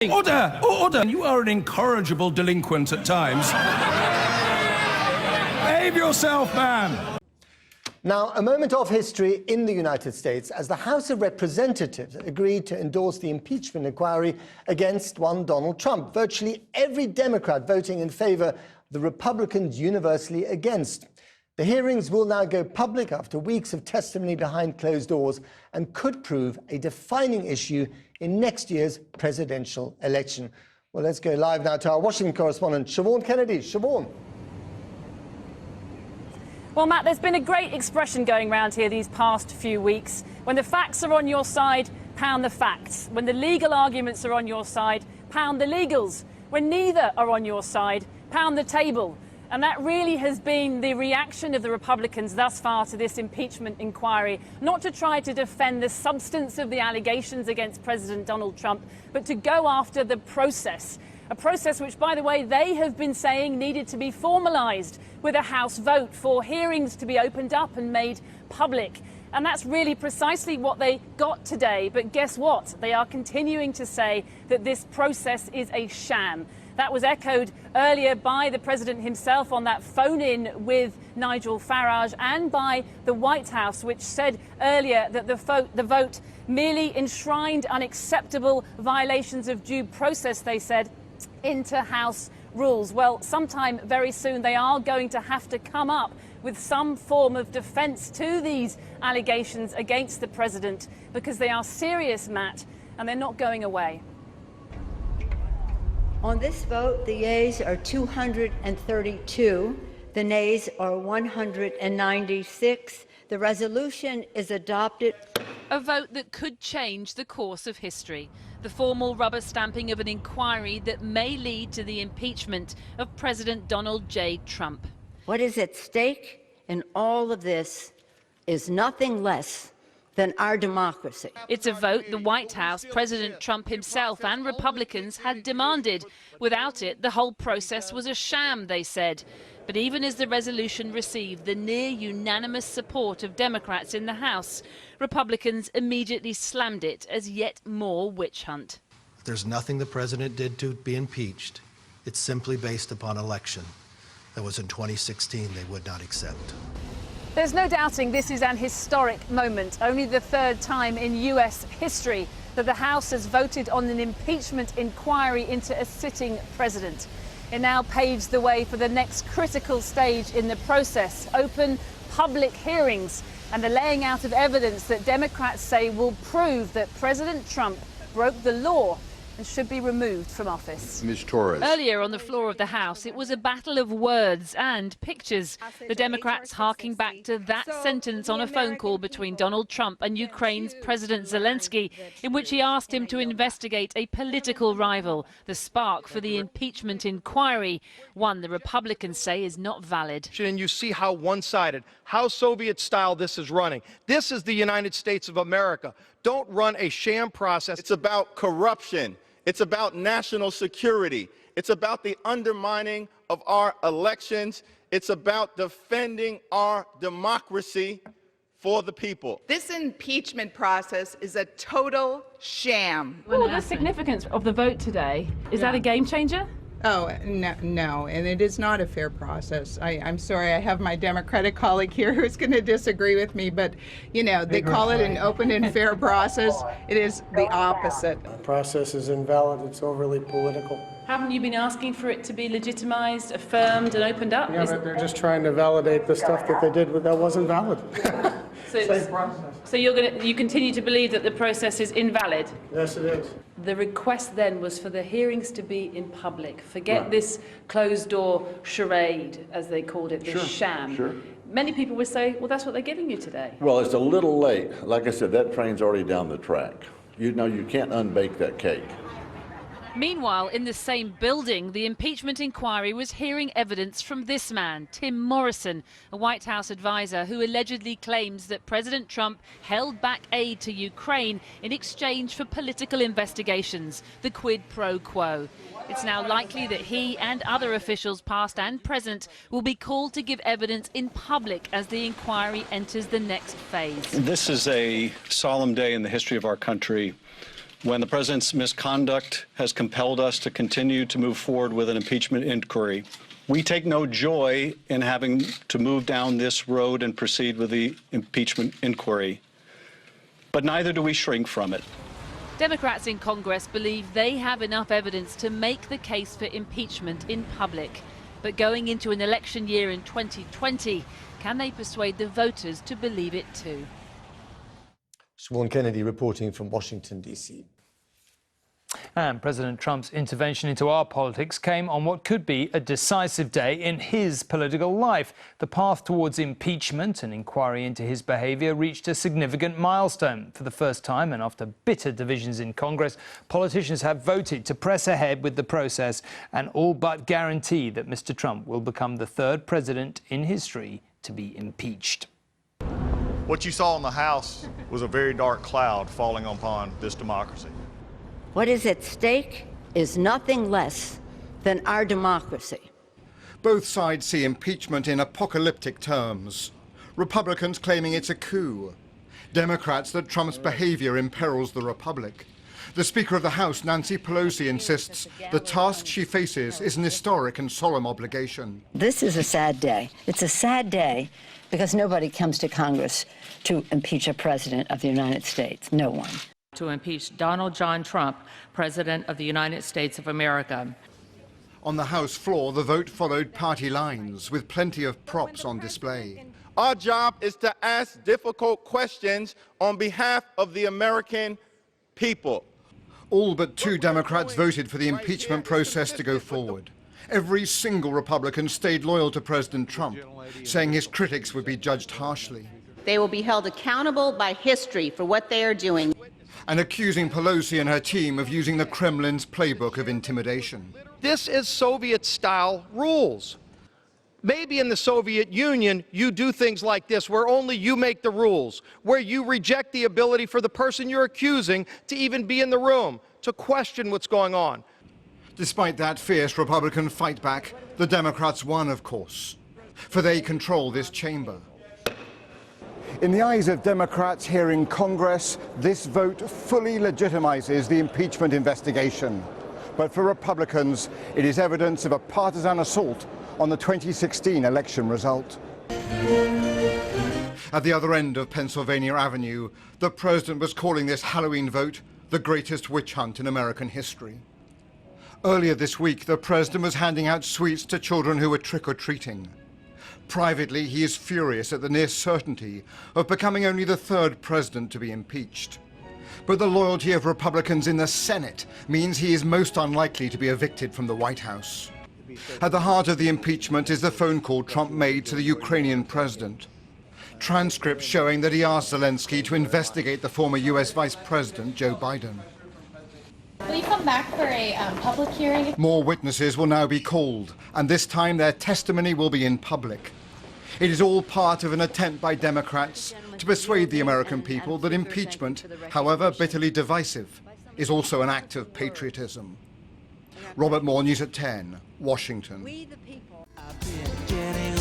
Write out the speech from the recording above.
Order! Order! You are an incorrigible delinquent at times. Behave yourself, man! Now, a moment of history in the United States as the House of Representatives agreed to endorse the impeachment inquiry against one Donald Trump. Virtually every Democrat voting in favor, the Republicans universally against. The hearings will now go public after weeks of testimony behind closed doors and could prove a defining issue in next year's presidential election. Well, let's go live now to our Washington correspondent, Siobhan Kennedy. Siobhan. Well, Matt, there's been a great expression going around here these past few weeks. When the facts are on your side, pound the facts. When the legal arguments are on your side, pound the legals. When neither are on your side, pound the table. And that really has been the reaction of the Republicans thus far to this impeachment inquiry, not to try to defend the substance of the allegations against President Donald Trump, but to go after the process. A process which, by the way, they have been saying needed to be formalised with a House vote for hearings to be opened up and made public. And that's really precisely what they got today. But guess what? They are continuing to say that this process is a sham. That was echoed earlier by the president himself on that phone-in with Nigel Farage and by the White House, which said earlier that the vote merely enshrined unacceptable violations of due process, they said, into House rules. Well, sometime very soon they are going to have to come up with some form of defence to these allegations against the president because they are serious, Matt, and they're not going away. On this vote, the yeas are 232, the nays are 196. The resolution is adopted. A vote that could change the course of history. The formal rubber stamping of an inquiry that may lead to the impeachment of President Donald J. Trump. What is at stake in all of this is nothing less than our democracy. It's a vote the White House, President Trump himself and Republicans had demanded. Without it, the whole process was a sham, they said. But even as the resolution received the near-unanimous support of Democrats in the House, Republicans immediately slammed it as yet more witch hunt. There's nothing the president did to be impeached. It's simply based upon election that was in 2016 they would not accept. There's no doubting this is an historic moment, only the third time in US history that the House has voted on an impeachment inquiry into a sitting president. It now paves the way for the next critical stage in the process, open public hearings and the laying out of evidence that Democrats say will prove that President Trump broke the law and should be removed from office. Ms. Torres. Earlier on the floor of the House, it was a battle of words and pictures. The Democrats harking back to that sentence on a phone call between Donald Trump and Ukraine's President Zelensky, in which he asked him to investigate a political rival, the spark for the impeachment inquiry, one the Republicans say is not valid. And you see how one-sided, how Soviet-style this is running. This is the United States of America. Don't run a sham process. It's about corruption. It's about national security. It's about the undermining of our elections. It's about defending our democracy for the people. This impeachment process is a total sham. Well, the significance of the vote today, is that a game changer? Oh, no, and it is not a fair process. I'm sorry, I have my Democratic colleague here who's going to disagree with me, but, you know, they call it an open and fair process. It is the opposite. The process is invalid. It's overly political. Haven't you been asking for it to be legitimised, affirmed and opened up? Yeah, but they're just trying to validate the stuff that they did that wasn't valid. So you continue to believe that the process is invalid? Yes, it is. The request then was for the hearings to be in public. Forget this closed-door charade, as they called it, this sham. Sure. Many people would say, well, that's what they're giving you today. Well, it's a little late. Like I said, that train's already down the track. You know, you can't unbake that cake. Meanwhile, in the same building, the impeachment inquiry was hearing evidence from this man, Tim Morrison, a White House advisor who allegedly claims that President Trump held back aid to Ukraine in exchange for political investigations, the quid pro quo. It's now likely that he and other officials, past and present, will be called to give evidence in public as the inquiry enters the next phase. This is a solemn day in the history of our country. when the president's misconduct has compelled us to continue to move forward with an impeachment inquiry. We take no joy in having to move down this road and proceed with the impeachment inquiry, but neither do we shrink from it. Democrats in Congress believe they have enough evidence to make the case for impeachment in public. But going into an election year in 2020, can they persuade the voters to believe it too? Siobhan Kennedy reporting from Washington, D.C. And President Trump's intervention into our politics came on what could be a decisive day in his political life. The path towards impeachment and inquiry into his behaviour reached a significant milestone. For the first time, and after bitter divisions in Congress, politicians have voted to press ahead with the process and all but guarantee that Mr. Trump will become the third president in history to be impeached. What you saw in the House was a very dark cloud falling upon this democracy. What is at stake is nothing less than our democracy. Both sides see impeachment in apocalyptic terms. Republicans claiming it's a coup. Democrats that Trump's behavior imperils the republic. The Speaker of the House, Nancy Pelosi, insists the task she faces is an historic and solemn obligation. This is a sad day. It's a sad day because nobody comes to Congress to impeach a president of the United States. No one. To impeach Donald John Trump, President of the United States of America. On the House floor, the vote followed party lines, with plenty of props on display. Our job is to ask difficult questions on behalf of the American people. All but 2 Democrats voted for the impeachment process to go forward. Every single Republican stayed loyal to President Trump, saying his critics would be judged harshly. They will be held accountable by history for what they are doing. And accusing Pelosi and her team of using the Kremlin's playbook of intimidation. This is Soviet-style rules. Maybe in the Soviet Union, you do things like this, where only you make the rules, where you reject the ability for the person you're accusing to even be in the room, to question what's going on. Despite that fierce Republican fight back, the Democrats won, of course, for they control this chamber. In the eyes of Democrats here in Congress, this vote fully legitimizes the impeachment investigation. But for Republicans, it is evidence of a partisan assault on the 2016 election result. At the other end of Pennsylvania Avenue, the president was calling this Halloween vote the greatest witch hunt in American history. Earlier this week, the president was handing out sweets to children who were trick-or-treating. Privately, he is furious at the near certainty of becoming only the third president to be impeached. But the loyalty of Republicans in the Senate means he is most unlikely to be evicted from the White House. At the heart of the impeachment is the phone call Trump made to the Ukrainian president. Transcripts showing that he asked Zelensky to investigate the former US Vice President, Joe Biden. Will you come back for a public hearing? More witnesses will now be called, and this time their testimony will be in public. It is all part of an attempt by Democrats to persuade the American people that impeachment, however bitterly divisive, is also an act of patriotism. Robert Moore, News at 10, Washington. We the people. I've been getting